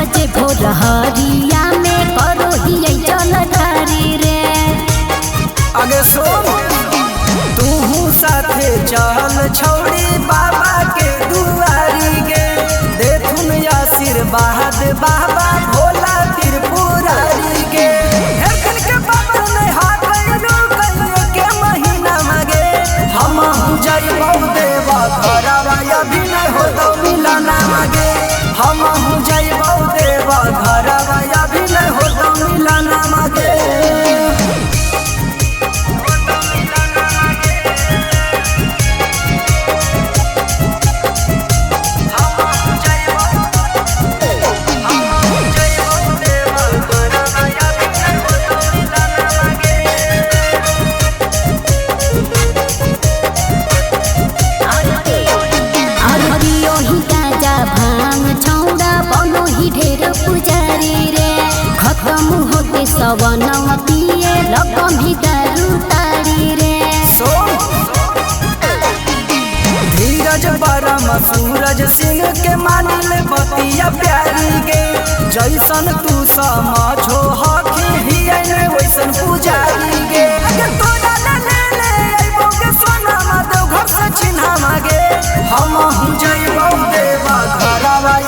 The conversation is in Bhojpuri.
बजे भोर हरिया में करो ही जलधारी रे। आगे सुन तू साथे चल छौड़ी बाबा के दुआरी गे, देखुन आशीर्वाद बाबा भोला त्रिपुरारी के। हेरकन के बाबा ने हाथ कइयो के महीना मांगे, हम जइबौ देवा घरवा अभी नहीं हो तो मिलना मांगे। हम जइबौ देवा घरवा अभी नहीं हो तो मिलना मांगे। खत्म होके सवनवा पिए लगम भी दारू तारी रे। धीरज बरम सूरज सिंह के मानिल बतिया प्यारी गे, जैसन तू समझो हकी हियन वैसन पुजारी गे। अगर तोरा ले अइबो के सोना मा देव घर से चिन्हा मांगे, हम जइबौ देवा घरवा।